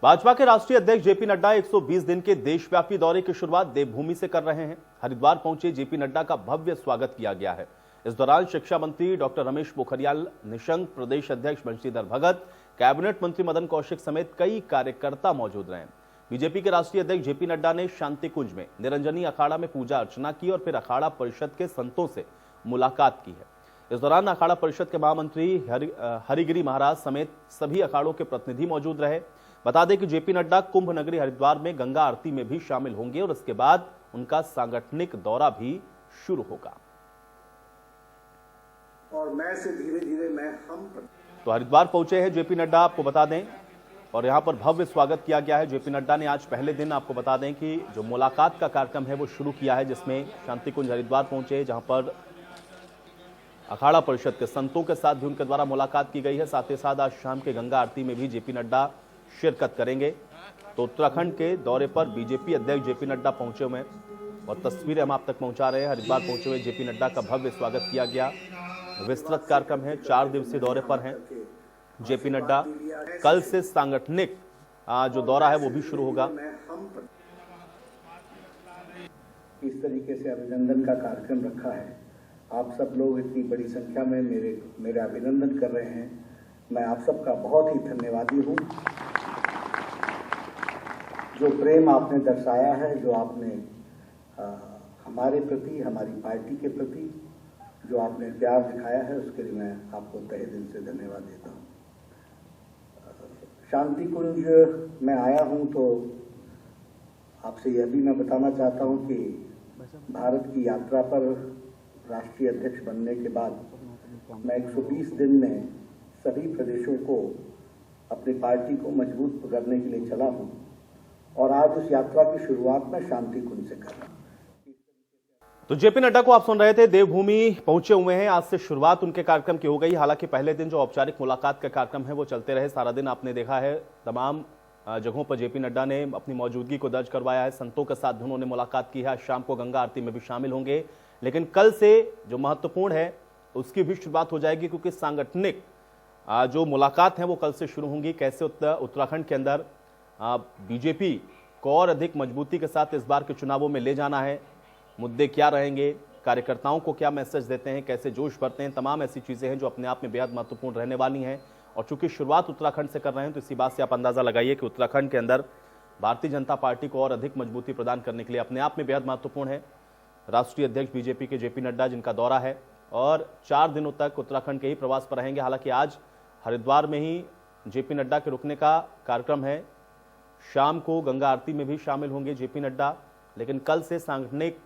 भाजपा के राष्ट्रीय अध्यक्ष जेपी नड्डा 120 दिन के देशव्यापी दौरे की शुरुआत देवभूमि से कर रहे हैं। हरिद्वार पहुंचे जेपी नड्डा का भव्य स्वागत किया गया है। इस दौरान शिक्षा मंत्री डॉक्टर रमेश पोखरियाल निशंक, प्रदेश अध्यक्ष बंशीधर भगत, कैबिनेट मंत्री मदन कौशिक समेत कई कार्यकर्ता मौजूद रहे। बीजेपी के राष्ट्रीय अध्यक्ष जेपी नड्डा ने शांति कुंज में निरंजनी अखाड़ा में पूजा अर्चना की और फिर अखाड़ा परिषद के संतों से मुलाकात की है। इस दौरान अखाड़ा परिषद के महामंत्री हरिगिरी महाराज समेत सभी अखाड़ों के प्रतिनिधि मौजूद रहे। बता दें कि जेपी नड्डा कुंभ नगरी हरिद्वार में गंगा आरती में भी शामिल होंगे और इसके बाद उनका सांगठनिक दौरा भी शुरू होगा। और मैं से धीरे धीरे तो हरिद्वार पहुंचे हैं जेपी नड्डा, आपको बता दें, और यहां पर भव्य स्वागत किया गया है। जेपी नड्डा ने आज पहले दिन आपको बता दें कि जो मुलाकात का कार्यक्रम है वो शुरू किया है, जिसमें शांति कुंज हरिद्वार पहुंचे, जहां पर अखाड़ा परिषद के संतों के साथ भी उनके द्वारा मुलाकात की गई है। साथ ही साथ आज शाम के गंगा आरती में भी जेपी नड्डा शिरकत करेंगे। तो उत्तराखंड के दौरे पर बीजेपी अध्यक्ष जेपी नड्डा पहुंचे हुए हैं और तस्वीरें हम आप तक पहुंचा रहे हैं। हरिद्वार पहुंचे हुए जेपी नड्डा का भव्य स्वागत किया गया। विस्तृत कार्यक्रम है, 4 दिवसीय दौरे पर हैं जेपी नड्डा। कल से सांगठनिक जो दौरा है वो भी शुरू होगा। इस तरीके से अभिनंदन का कार्यक्रम रखा है। आप सब लोग इतनी बड़ी संख्या में मेरा अभिनंदन कर रहे हैं। मैं आप सबका बहुत ही धन्यवादी हूँ। जो प्रेम आपने दर्शाया है, जो आपने हमारे प्रति, हमारी पार्टी के प्रति जो आपने प्यार दिखाया है, उसके लिए मैं आपको तहे दिल से धन्यवाद देता हूँ। शांति कुंज में आया हूँ तो आपसे यह भी मैं बताना चाहता हूँ कि भारत की यात्रा पर राष्ट्रीय अध्यक्ष बनने के बाद मैं 120 दिन में सभी प्रदेशों को, अपनी पार्टी को मजबूत करने के लिए चला हूँ और आज उस यात्रा की शुरुआत में शांति कुंज से कर रहा हूँ। तो जेपी नड्डा को आप सुन रहे थे, देवभूमि पहुंचे हुए हैं। आज से शुरुआत उनके कार्यक्रम की हो गई। हालांकि पहले दिन जो औपचारिक मुलाकात का कार्यक्रम है वो चलते रहे, सारा दिन आपने देखा है। तमाम जगहों पर जेपी नड्डा ने अपनी मौजूदगी को दर्ज करवाया है। संतों के साथ उन्होंने मुलाकात की है। आज शाम को गंगा आरती में भी शामिल होंगे। लेकिन कल से जो महत्वपूर्ण है उसकी भी शुरुआत हो जाएगी, क्योंकि सांगठनिक जो मुलाकात है वो कल से शुरू होंगी। कैसे उत्तराखंड के अंदर बीजेपी को और अधिक मजबूती के साथ इस बार के चुनावों में ले जाना है, मुद्दे क्या रहेंगे, कार्यकर्ताओं को क्या मैसेज देते हैं, कैसे जोश भरते हैं, तमाम ऐसी चीजें हैं जो अपने आप में बेहद महत्वपूर्ण रहने वाली हैं। और चूंकि शुरुआत उत्तराखंड से कर रहे हैं तो इसी बात से आप अंदाजा लगाइए कि उत्तराखंड के अंदर भारतीय जनता पार्टी को और अधिक मजबूती प्रदान करने के लिए अपने आप में बेहद महत्वपूर्ण है राष्ट्रीय अध्यक्ष बीजेपी के जेपी नड्डा, जिनका दौरा है और 4 दिनों तक उत्तराखंड के ही प्रवास पर रहेंगे। हालांकि आज हरिद्वार में ही जेपी नड्डा के रुकने का कार्यक्रम है। शाम को गंगा आरती में भी शामिल होंगे जेपी नड्डा। लेकिन कल से सांगठनिक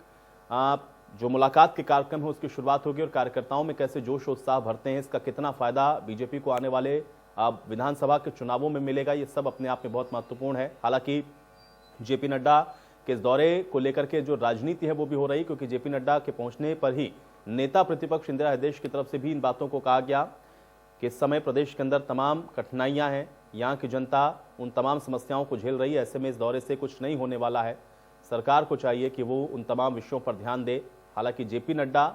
जो मुलाकात के कार्यक्रम है उसकी शुरुआत होगी और कार्यकर्ताओं में कैसे जोश उत्साह भरते हैं, इसका कितना फायदा बीजेपी को आने वाले विधानसभा के चुनावों में मिलेगा, ये सब अपने आप में बहुत महत्वपूर्ण है। हालांकि जेपी नड्डा के इस दौरे को लेकर के जो राजनीति है वो भी हो रही, क्योंकि जेपी नड्डा के पहुंचने पर ही नेता प्रतिपक्ष इंदिरा हृदयेश की तरफ से भी इन बातों को कहा गया कि इस समय प्रदेश के अंदर तमाम कठिनाइयां हैं, यहाँ की जनता उन तमाम समस्याओं को झेल रही है। ऐसे में इस दौरे से कुछ नहीं होने वाला है। सरकार को चाहिए कि वो उन तमाम विषयों पर ध्यान दे। हालांकि जेपी नड्डा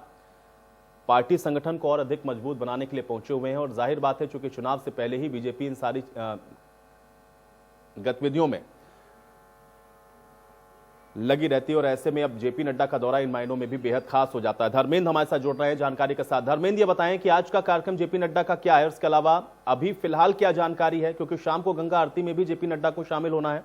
पार्टी संगठन को और अधिक मजबूत बनाने के लिए पहुंचे हुए हैं और जाहिर बात है चूंकि चुनाव से पहले ही बीजेपी इन सारी गतिविधियों में लगी रहती है और ऐसे में अब जेपी नड्डा का दौरा इन मायनों में भी बेहद खास हो जाता है। धर्मेंद्र हमारे साथ जुड़ रहे हैं जानकारी के साथ। धर्मेंद्र, ये बताएं कि आज का कार्यक्रम जेपी नड्डा का क्या है, उसके अलावा अभी फिलहाल क्या जानकारी है, क्योंकि शाम को गंगा आरती में भी जेपी नड्डा को शामिल होना है।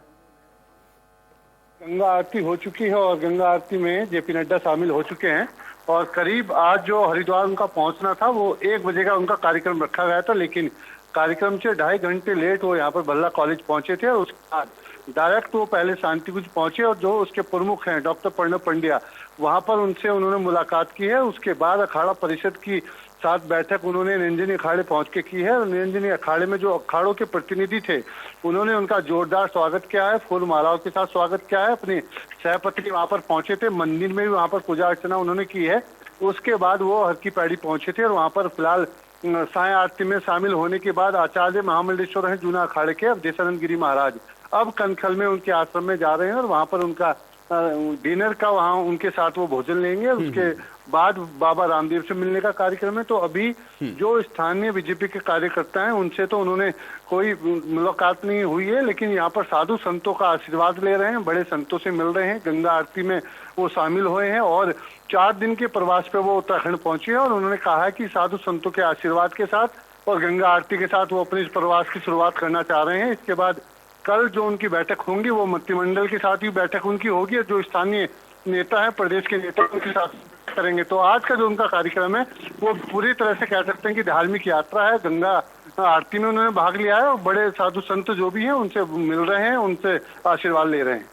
गंगा आरती हो चुकी है और गंगा आरती में जेपी नड्डा शामिल हो चुके हैं और करीब आज जो हरिद्वार उनका पहुंचना था वो 1 बजे का उनका कार्यक्रम रखा गया था, लेकिन कार्यक्रम से 2.5 घंटे लेट वो यहाँ पर भल्ला कॉलेज पहुंचे थे और उसके बाद डायरेक्ट वो पहले शांति कुंज पहुंचे और जो उसके प्रमुख हैं डॉक्टर प्रणव पंड्या, वहां पर उन्होंने मुलाकात की है। उसके बाद अखाड़ा परिषद की साथ बैठक उन्होंने निरंजनी अखाड़े पहुंच के की है और निरंजनी अखाड़े में जो अखाड़ों के प्रतिनिधि थे उन्होंने उनका जोरदार स्वागत किया है, फूल मालाओं के साथ स्वागत किया है। अपने सहपति वहां पर पहुंचे थे, मंदिर में भी वहां पर पूजा अर्चना उन्होंने की है। उसके बाद वो हर की पैड़ी पहुंचे थे और वहां पर फिलहाल साय आरती में शामिल होने के बाद आचार्य महामंडलेश्वर हैं जूना अखाड़े के अवधेशानंद गिरी महाराज अब कनखल में उनके आश्रम में जा रहे हैं और वहां पर उनका डिनर का वहाँ उनके साथ वो भोजन लेंगे। उसके बाद बाबा रामदेव से मिलने का कार्यक्रम है। तो अभी जो स्थानीय बीजेपी के कार्यकर्ता हैं उनसे तो उन्होंने कोई मुलाकात नहीं हुई है, लेकिन यहाँ पर साधु संतों का आशीर्वाद ले रहे हैं, बड़े संतों से मिल रहे हैं, गंगा आरती में वो शामिल हुए हैं और 4 दिन के प्रवास पे वो उत्तराखंड पहुंचे हैं। और उन्होंने कहा है कि साधु संतों के आशीर्वाद के साथ और गंगा आरती के साथ वो अपने इस प्रवास की शुरुआत करना चाह रहे हैं। इसके बाद कल जो उनकी बैठक होंगी वो मंत्रिमंडल के साथ ही बैठक उनकी होगी और जो स्थानीय नेता है, प्रदेश के नेता, उनके साथ करेंगे। तो आज का जो उनका कार्यक्रम है वो पूरी तरह से कह सकते हैं कि धार्मिक यात्रा है। गंगा आरती में उन्होंने भाग लिया है और बड़े साधु संत जो भी हैं उनसे मिल रहे हैं, उनसे आशीर्वाद ले रहे हैं।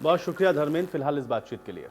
बहुत शुक्रिया धर्मेंद्र फिलहाल इस बातचीत के लिए।